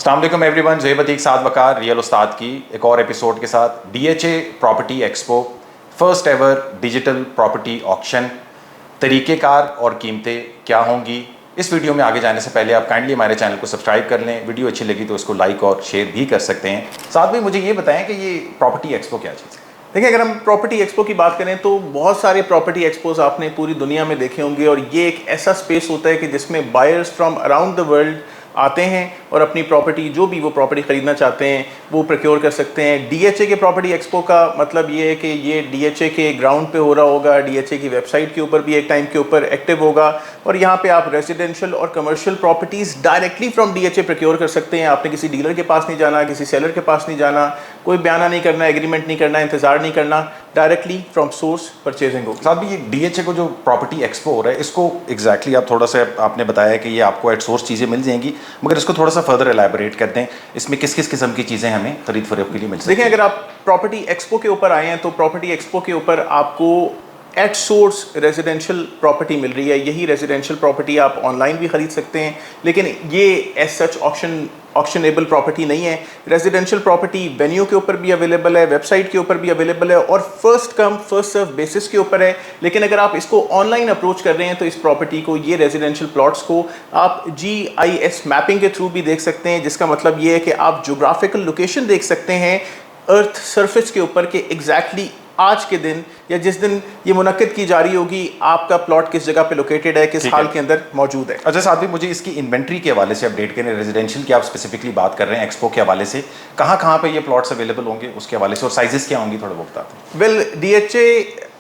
अस्सलाम वालेकुम everyone, Zeb Atiq Saad Waqar real उस्ताद की एक और एपिसोड के साथ DHA property expo first ever digital property auction, तरीक़ेकार और कीमतें क्या होंगी। इस वीडियो में आगे जाने से पहले आप काइंडली हमारे चैनल को सब्सक्राइब कर लें। वीडियो अच्छी लगी तो इसको लाइक और शेयर भी कर सकते हैं। साथ में मुझे ये बताएं कि ये प्रॉपर्टी एक्सपो क्या चीज़ है। देखिए, अगर हम प्रॉपर्टी एक्सपो की बात करें तो बहुत सारे प्रॉपर्टी एक्सपोज आपने पूरी दुनिया में देखे होंगे और ये एक ऐसा स्पेस होता है कि जिसमें buyers from around the world आते हैं और अपनी प्रॉपर्टी, जो भी वो प्रॉपर्टी ख़रीदना चाहते हैं, वो प्रोक्योर कर सकते हैं। DHA के प्रॉपर्टी एक्सपो का मतलब ये है कि ये DHA के ग्राउंड पे हो रहा होगा, DHA की वेबसाइट के ऊपर भी एक टाइम के ऊपर एक्टिव होगा और यहाँ पे आप रेजिडेंशियल और commercial properties directly from DHA procure कर सकते हैं। आपने किसी डीलर के पास नहीं जाना, किसी सेलर के पास नहीं जाना, कोई बयाना नहीं करना, एग्रीमेंट नहीं करना, इंतज़ार नहीं करना, डायरेक्टली फ्रॉम सोर्स परचेजिंग होगी। साथ में ये DHA को जो प्रॉपर्टी एक्सपो हो रहा है, इसको एग्जैक्टली आप थोड़ा सा आपने बताया कि ये आपको एट सोर्स चीज़ें मिल जाएंगी, मगर इसको थोड़ा सा फर्दर एलैबोरेट कर दें। इसमें किस किस किस्म की चीज़ें हमें खरीद फरोख्त के लिए मिल सकती हैं। देखिए, अगर आप प्रॉपर्टी एक्सपो के ऊपर आए हैं तो प्रॉपर्टी एक्सपो के ऊपर आपको एट सोर्स रेजिडेंशियल प्रॉपर्टी मिल रही है। यही रेजिडेंशियल प्रॉपर्टी आप ऑनलाइन भी ख़रीद सकते हैं, लेकिन ये एज सच ऑक्शनेबल प्रॉपर्टी नहीं है। रेजिडेंशियल प्रॉपर्टी वेन्यू के ऊपर भी अवेलेबल है, वेबसाइट के ऊपर भी अवेलेबल है और first come first serve basis के ऊपर है। लेकिन अगर आप इसको ऑनलाइन अप्रोच कर रहे हैं तो इस प्रॉपर्टी को, ये रेजिडेंशियल प्लॉट्स को आप GIS मैपिंग के थ्रू भी देख सकते हैं, जिसका मतलब ये है कि आप जोग्राफिकल लोकेशन देख सकते हैं अर्थ सरफेस के ऊपर कि एग्जैक्टली आज के दिन या जिस दिन ये मुनक्किद की जा रही होगी आपका प्लॉट किस जगह पे लोकेटेड है, किस हाल के अंदर मौजूद है। अच्छा, साथ में मुझे इसकी इन्वेंट्री के हवाले से अपडेट करें। रेजिडेंशियल की आप स्पेसिफिकली बात कर रहे हैं, एक्सपो के हवाले से कहाँ पे ये प्लॉट्स अवेलेबल होंगे उसके हवाले से, और साइजेस क्या होंगी थोड़ा वो बताते हैं। वेल, DHA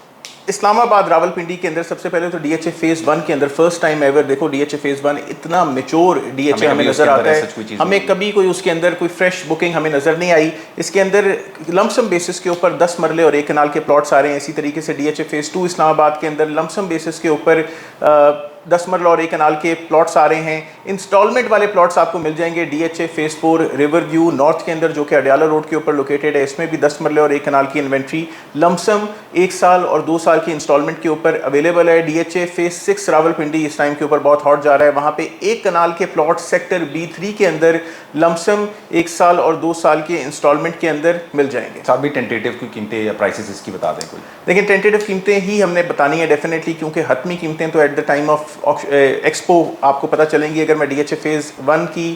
इस्लामाबाद रावलपिंडी के अंदर सबसे पहले तो DHA फेज़ 1 के अंदर फर्स्ट टाइम एवर, देखो DHA फेज़ 1 इतना मेच्योर DHA हमें नज़र आता है। हमें कभी कोई उसके अंदर कोई फ्रेश बुकिंग हमें नज़र नहीं आई। इसके अंदर लमसम बेसिस के ऊपर 10 मरले और 1 कनाल के प्लॉट्स आ रहे हैं। इसी तरीके से DHA फेज़ 2 इस्लामाबाद के अंदर लमसम बेसिस के ऊपर 10 मरला और 1 कनाल के प्लॉट्स आ रहे हैं। इंस्टॉलमेंट वाले प्लॉट्स आपको मिल जाएंगे DHA phase 4 river view north के अंदर, जो कि अडियाला रोड के ऊपर लोकेटेड है। इसमें भी 10 मरले और 1 कनाल की इन्वेंट्री लमसम 1 साल और 2 साल की इंस्टॉलमेंट के ऊपर अवेलेबल है। DHA फेज़ 6 रावलपिंडी इस टाइम के ऊपर बहुत हॉट जा रहा है। वहाँ पे 1 कनाल के प्लॉट सेक्टर B3 के अंदर लमसम 1 साल और 2 साल के इंस्टॉलमेंट के अंदर मिल जाएंगे। साथ भी टेंटेटिव की कीमतें या प्राइसेस इसकी बता दें कोई। लेकिन टेंटेटिव कीमतें ही हमने बतानी है डेफिनेटली, क्योंकि हतमी कीमतें तो at the time of expo आपको पता चलेंगी। अगर मैं DHA फेज़ 1 की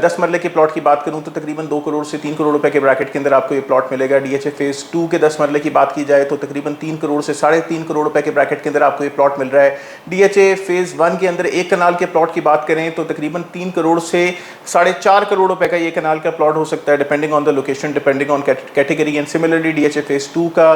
10 मरले के प्लॉट की बात करूं तो तकरीबन 2 करोड़ से 3 करोड़ रुपए के ब्रैकेट के अंदर आपको ये प्लॉट मिलेगा। DHA फेज़ 2 के 10 मरले की बात की जाए तो तकरीबन 3 करोड़ से 3.5 करोड़ रुपए के ब्रैकेट के अंदर आपको ये प्लॉट मिल रहा है। DHA फेज़ 1 के अंदर 1 कनाल के प्लॉट की बात करें तो तकरीबन 3 करोड़ से 4.5 करोड़ रुपए का ये कनाल का प्लॉट हो सकता है, depending on the location, depending on category. And similarly DHA phase 2 का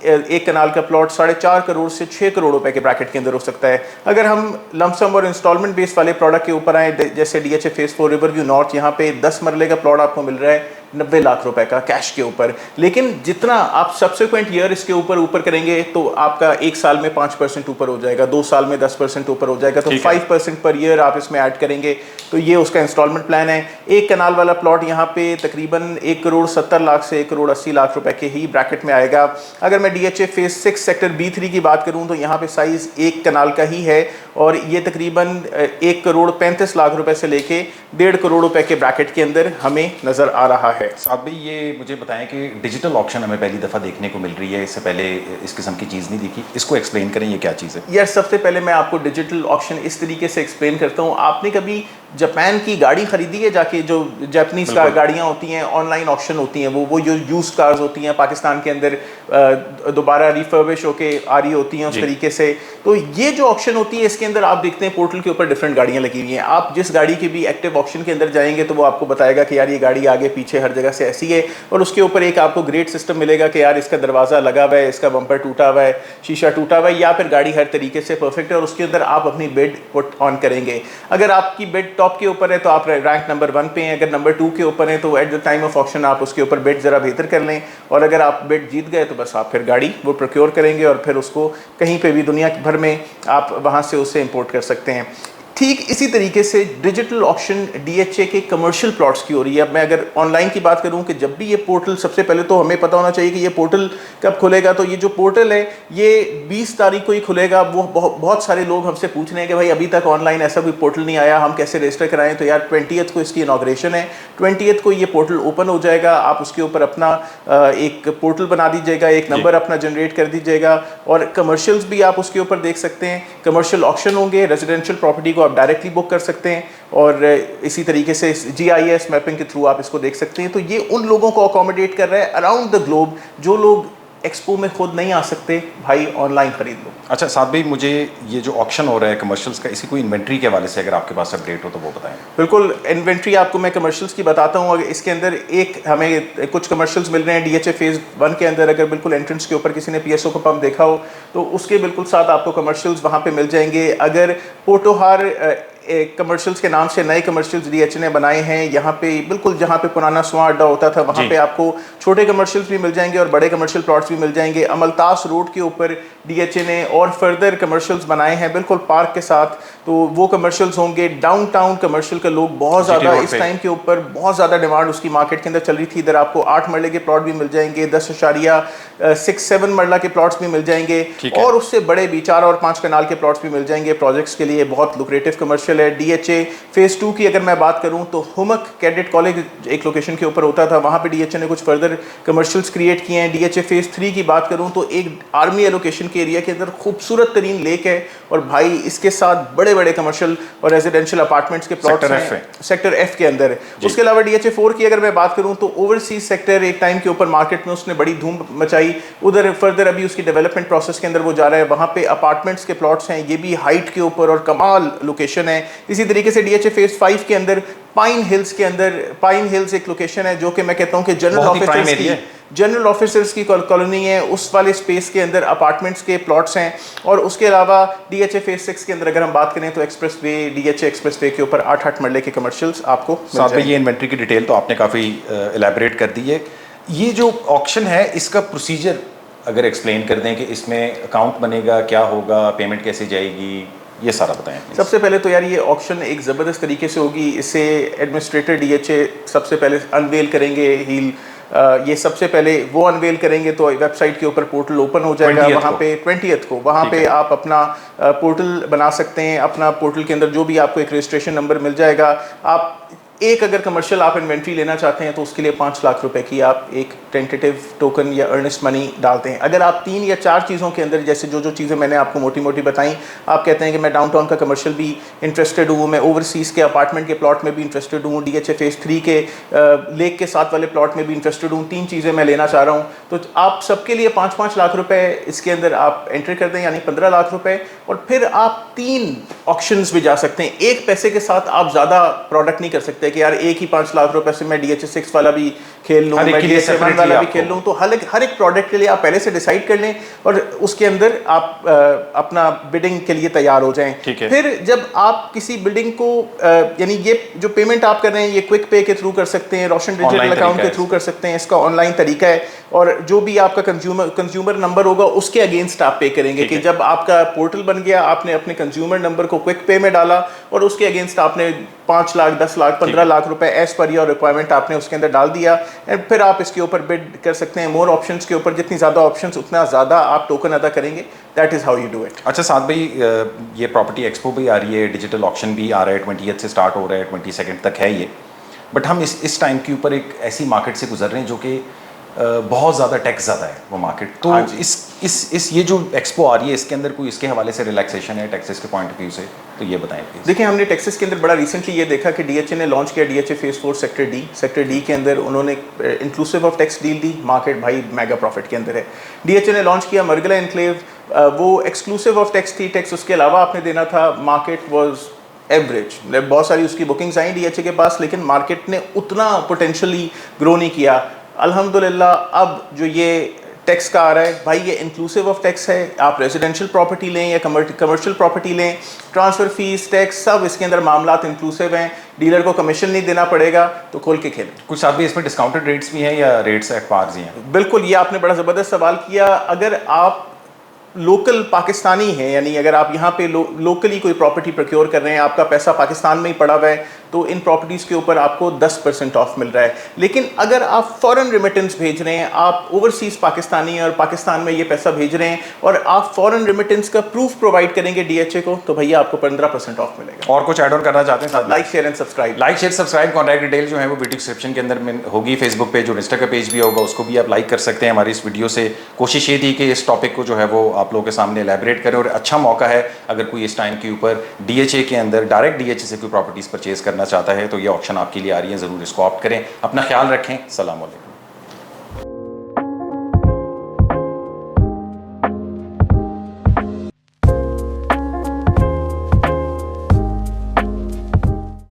1 कनाल का प्लॉट 4.5 करोड़ से 6 करोड़ रुपए के ब्रैकेट के अंदर हो सकता है। अगर हम लमसम और इंस्टॉलमेंट बेस्ड वाले प्रोडक्ट के ऊपर आए, जैसे DHA phase 4 river view north, यहाँ पे 10 मरले का प्लॉट आपको मिल रहा है 90 लाख रुपए का कैश के ऊपर। लेकिन जितना आप सब्सिक्वेंट ईयर इसके ऊपर करेंगे तो आपका 1 साल में 5% ऊपर हो जाएगा, 2 साल में 10% ऊपर हो जाएगा, तो 5% पर ईयर आप इसमें ऐड करेंगे तो ये उसका इंस्टॉलमेंट प्लान है। 1 कनाल वाला प्लॉट यहाँ पे तकरीबन 1 करोड़ 70 लाख से 1 करोड़ 80 लाख रुपए के ही ब्रैकेट में आएगा। अगर मैं DHA फेज़ 6 सेक्टर B3 की बात करूँ तो यहाँ पे साइज़ 1 कनाल का ही है और ये तकरीबन 1 करोड़ 35 लाख रुपए से लेके 1.5 करोड़ रुपए के ब्रैकेट के अंदर हमें नज़र आ रहा है। साथ भी ये मुझे बताएं कि डिजिटल ऑक्शन हमें पहली दफ़ा देखने को मिल रही है, इससे पहले इस किस्म की चीज़ नहीं देखी। इसको एक्सप्लेन करें, ये क्या चीज़ है। यार, सबसे पहले मैं आपको डिजिटल ऑक्शन इस तरीके से एक्सप्लेन करता हूँ। आपने कभी जापान की गाड़ी खरीदी है जाके? जो जापानीज़ गाड़ियाँ होती हैं, ऑनलाइन ऑक्शन होती हैं, वो जो यूज कार्स होती हैं पाकिस्तान के अंदर दोबारा रिफर्बिश होके आ रही होती हैं उस तरीके से। तो ये जो ऑक्शन होती है इसके अंदर आप देखते हैं पोर्टल के ऊपर डिफरेंट गाड़ियाँ लगी हुई हैं। आप जिस गाड़ी के भी एक्टिव ऑक्शन के अंदर जाएंगे तो वो आपको बताएगा कि यार ये गाड़ी आगे पीछे हर जगह से ऐसी है, और उसके ऊपर एक आपको ग्रेड सिस्टम मिलेगा कि यार इसका दरवाज़ा लगा हुआ है, इसका बम्पर टूटा हुआ है, शीशा टूटा हुआ है, या फिर गाड़ी हर तरीके से परफेक्ट है, और उसके अंदर आप अपनी बिड पुट ऑन करेंगे। अगर आपकी बिड टॉप के ऊपर है तो आप रैंक नंबर 1 पे हैं, अगर नंबर 2 के ऊपर हैं तो at the time of auction आप उसके ऊपर बिड ज़रा बेहतर कर लें, और अगर आप बिड जीत गए तो बस आप फिर गाड़ी वो प्रोक्योर करेंगे और फिर उसको कहीं पे भी दुनिया भर में आप वहाँ से उससे इंपोर्ट कर सकते हैं। ठीक इसी तरीके से डिजिटल ऑक्शन डीएचए के कमर्शियल प्लॉट्स की हो रही है। अब मैं अगर ऑनलाइन की बात करूं कि जब भी ये पोर्टल, सबसे पहले तो हमें पता होना चाहिए कि ये पोर्टल कब खुलेगा। तो ये जो पोर्टल है ये 20 तारीख को ही खुलेगा। वो बहुत सारे लोग हमसे पूछ रहे हैं कि भाई अभी तक ऑनलाइन ऐसा कोई पोर्टल नहीं आया, हम कैसे रजिस्टर कराएं। तो यार 20th को इसकी इनॉग्रेशन है, 20th को ये पोर्टल ओपन हो जाएगा। आप उसके ऊपर अपना एक पोर्टल बना दीजिएगा, एक नंबर अपना जनरेट कर दीजिएगा और कमर्शियल्स भी आप उसके ऊपर देख सकते हैं। कमर्शियल ऑक्शन होंगे, रेजिडेंशियल प्रॉपर्टी को आप डायरेक्टली बुक कर सकते हैं और इसी तरीके से GIS मैपिंग के थ्रू आप इसको देख सकते हैं। तो ये उन लोगों को अकोमोडेट कर रहा है अराउंड द ग्लोब, जो लोग एक्सपो में खुद नहीं आ सकते, भाई ऑनलाइन खरीद लो। अच्छा साथ भाई, मुझे ये जो ऑक्शन हो रहा है कमर्शियल्स का, इसी कोई इन्वेंट्री के हवाले से अगर आपके पास अपडेट हो तो वो बताएं। बिल्कुल, इन्वेंट्री आपको मैं कमर्शियल्स की बताता हूँ। अगर इसके अंदर एक हमें कुछ कमर्शियल्स मिल रहे हैं DHA फेज़ 1 के अंदर। अगर बिल्कुल एंट्रेंस के ऊपर किसी ने PSO का पंप देखा हो तो उसके बिल्कुल साथ आपको कमर्शियल्स वहाँ पे मिल जाएंगे। अगर पोटोहार कमर्शियल्स के नाम से नए कमर्शियल्स DHA ने बनाए हैं, यहाँ पे बिल्कुल जहाँ पे पुराना स्वां अड्डा होता था वहाँ पे आपको छोटे कमर्शियल्स भी मिल जाएंगे और बड़े कमर्शियल प्लॉट्स भी मिल जाएंगे। अमलतास रोड के ऊपर DHA ने और फर्दर कमर्शियल्स बनाए हैं बिल्कुल पार्क के साथ, तो वो कमर्शियल्स होंगे। डाउनटाउन कमर्शियल का लोग बहुत ज़्यादा इस टाइम के ऊपर बहुत ज़्यादा डिमांड उसकी मार्केट के अंदर चल रही थी। इधर आपको 8 मरले के प्लॉट भी मिल जाएंगे, 10.6-7 मरला के प्लॉट्स भी मिल जाएंगे और उससे बड़े भी 4 और 5 कनाल के प्लॉट्स भी मिल जाएंगे। प्रोजेक्ट्स के लिए बहुत लुक्रेटिव कमर्शियल है। DHA फेज़ 2 की अगर मैं बात करूं तो हुमक कैडेट कॉलेज एक लोकेशन के ऊपर होता था, वहाँ पे DHA ने कुछ फर्दर कमर्शियल्स क्रिएट किए हैं। DHA फेज़ 3 की बात करूं तो एक आर्मी एलोकेशन के एरिया के अंदर खूबसूरत तरीन लेक है और भाई इसके साथ बड़े बड़े कमर्शियल और रेजिडेंशियल अपार्टमेंट्स के प्लॉट्स हैं सेक्टर F के अंदर। उसके अलावा DHA 4 की अगर मैं बात करूं तो ओवरसीज सेक्टर एक टाइम के ऊपर मार्केट में उसने बड़ी धूम मचाई, उधर फर्दर अभी उसकी डेवलपमेंट प्रोसेस के अंदर वो जा रहा है। वहाँ पे अपार्टमेंट्स के प्लॉट्स हैं, ये भी हाइट के ऊपर और कमाल लोकेशन है। इसी तरीके से DHA फेज़ 5 के अंदर पाइन हिल्स के अंदर, पाइन हिल्स एक लोकेशन है जो कि मैं कहता हूं कि जनरल ऑफिसर्स की कॉलोनी है, उस वाले स्पेस के अंदर अपार्टमेंट्स के प्लॉट्स हैं। और उसके अलावा DHA फेज़ 6 के अंदर अगर हम बात करें तो एक्सप्रेसवे, DHA एक्सप्रेसवे के ऊपर 8 मरले के कमर्शियल्स आपको मिल जाएंगे। ये इन्वेंट्री की डिटेल तो आपने काफ़ी एलैबोरेट कर दी है। ये जो ऑक्शन है इसका प्रोसीजर अगर एक्सप्लेन कर दें कि इसमें अकाउंट बनेगा, क्या होगा, पेमेंट कैसे जाएगी, ये सारा बताएं। सबसे पहले तो यार ये ऑक्शन एक ज़बरदस्त तरीके से होगी। इसे एडमिनिस्ट्रेटर DHA सबसे पहले अनवेल करेंगे। ये सबसे पहले वो अनवेल करेंगे तो वेबसाइट के ऊपर पोर्टल ओपन हो जाएगा। वहाँ पे 20th को वहाँ पे आप अपना पोर्टल बना सकते हैं। अपना पोर्टल के अंदर जो भी आपको एक रजिस्ट्रेशन नंबर मिल जाएगा। आप एक अगर कमर्शियल आप इन्वेंट्री लेना चाहते हैं तो उसके लिए 5 लाख रुपए की आप एक टेंटेटिव टोकन या अर्नेस्ट मनी डालते हैं। अगर आप 3 या 4 चीज़ों के अंदर, जैसे जो चीज़ें मैंने आपको मोटी मोटी बताई, आप कहते हैं कि मैं डाउनटाउन का कमर्शियल भी इंटरेस्टेड हूँ, मैं ओवरसीज़ के अपार्टमेंट के प्लॉट में भी इंटरेस्टेड हूँ, DHA फेज़ 3 के लेक के साथ वाले प्लॉट में भी इंटरेस्टेड हूँ, 3 चीज़ें मैं लेना चाह रहा हूँ, तो आप सबके लिए 5-5 लाख रुपए इसके अंदर आप एंटर कर दें, यानी 15 लाख रुपए। और फिर आप 3 ऑक्शंस भी जा सकते हैं। एक पैसे के साथ आप ज़्यादा प्रोडक्ट नहीं कर सकते कि यार एक ही 5 लाख रुपए से मैं DHA 6 वाला भी खेल लूँ, मैं DHA 7 वाला भी खेल लूँ। तो हर एक प्रोडक्ट के लिए आप पहले से डिसाइड कर लें और उसके अंदर आप अपना बिडिंग के लिए तैयार हो जाएं। फिर जब आप किसी बिल्डिंग को यानी ये जो पेमेंट आप कर रहे हैं ये क्विक पे के थ्रू कर सकते हैं, रोशन डिजिटल अकाउंट के थ्रू कर सकते हैं, इसका ऑनलाइन तरीका है। और जो भी आपका कंज्यूमर नंबर होगा उसके अगेंस्ट आप पे करेंगे कि जब आपका पोर्टल बन गया, आपने अपने कंज्यूमर नंबर को क्विक पे में डाला और उसके अगेंस्ट आपने 5 लाख, 10 लाख, 15 लाख रुपए एज पर योर रिक्वायरमेंट आपने उसके अंदर डाल दिया। एंड फिर आप इसके ऊपर बिड कर सकते हैं। मोर ऑप्शंस के ऊपर जितनी ज़्यादा ऑप्शंस उतना ज़्यादा आप टोकन अदा करेंगे। That is how you do it. अच्छा साथ भाई, ये प्रॉपर्टी एक्सपो भी आ रही है, डिजिटल ऑक्शन भी आ रहा है, 20th से स्टार्ट हो रहा है, 22 तक है ये। बट हम इस टाइम के ऊपर एक ऐसी मार्केट से गुजर रहे हैं जो कि बहुत ज़्यादा टैक्स ज़्यादा है वो मार्केट। तो इस ये जो एक्सपो आ रही है इसके अंदर कोई इसके हवाले से रिलैक्सेशन है टैक्सेस के पॉइंट ऑफ व्यू से, तो ये बताएं प्लीज। देखिए, हमने टैक्सेस के अंदर बड़ा रिसेंटली ये देखा कि DHA ने लॉन्च किया DHA फेज़ 4 सेक्टर डी के अंदर उन्होंने inclusive of tax deal the. Market भाई मेगा प्रॉफिट के अंदर है। DHA ने लॉन्च किया मरगला एनक्लेव, वो एक्सक्लूसिव ऑफ टैक्स थी, टैक्स उसके अलावा आपने देना था। मार्केट वॉज एवरेज, बहुत सारी उसकी बुकिंग्स आई DHA के पास, लेकिन मार्केट ने उतना पोटेंशियली ग्रो नहीं किया। अल्हम्दुलिल्लाह अब जो ये टैक्स का आ रहा है भाई, ये इंक्लूसिव ऑफ टैक्स है। आप रेजिडेंशियल प्रॉपर्टी लें या कमर्शियल प्रॉपर्टी लें, ट्रांसफ़र फीस, टैक्स, सब इसके अंदर मामलात इंक्लूसिव हैं। डीलर को कमीशन नहीं देना पड़ेगा, तो खोल के खेलें। कुछ साथ भी इसमें डिस्काउंटेड रेट्स भी हैं या रेट्स एट पार ही हैं? बिल्कुल, ये आपने बड़ा ज़बरदस्त सवाल किया। अगर आप लोकल पाकिस्तानी हैं, यानी अगर आप यहाँ पे लोकली कोई प्रॉपर्टी प्रोक्योर कर रहे हैं, आपका पैसा पाकिस्तान में ही पड़ा हुआ है, तो इन प्रॉपर्टीज़ के ऊपर आपको 10% ऑफ मिल रहा है। लेकिन अगर आप फॉरेन रेमिटेंस भेज रहे हैं, आप ओवरसीज़ पाकिस्तानी हैं और पाकिस्तान में ये पैसा भेज रहे हैं और आप फॉरेन रेमिटेंस का प्रूफ प्रोवाइड करेंगे DHA को, तो भैया आपको 15% ऑफ मिलेगा। और कुछ ऐड ऑन करना चाहते हैं? Like share and subscribe. Like share subscribe, contact detail जो है वो वीडियो डिस्क्रिप्शन के अंदर में होगी। फेसबुक पेज और इंस्टा का पेज भी होगा, उसको भी आप लाइक कर सकते हैं। हमारी इस वीडियो से कोशिश ये थी कि इस टॉपिक को जो है वो आप लोगों के सामने एलैबोरेट करें, और अच्छा मौका है अगर कोई इस टाइम के ऊपर DHA के अंदर डायरेक्ट DHA से कोई प्रॉपर्टीज़ परचेज करना चाहता है तो ये ऑप्शन आपके लिए आ रही है, ज़रूर इसको ऑप्ट करें। अपना ख्याल रखें। सलाम अलैकुम।